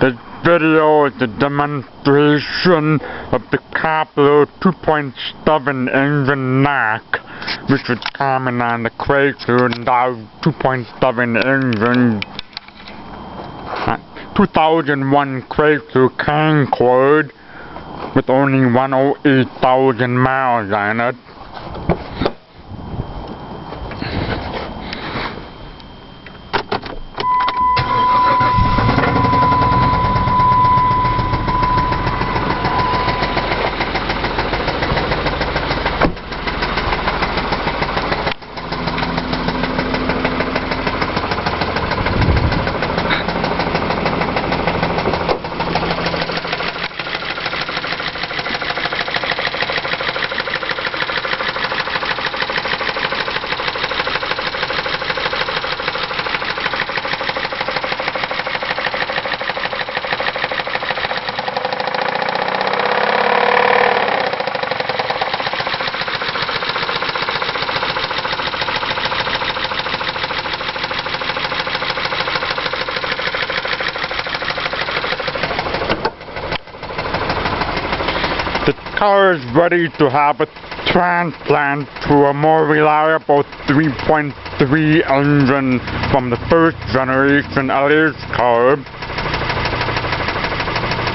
This video is a demonstration of the Chrysler 2.7 engine knock, which is common on the Chrysler 2.7 engine. 2001 Chrysler Concorde with only 108,000 miles on it. The car is ready to have a transplant to a more reliable 3.3 engine from the first generation LS car.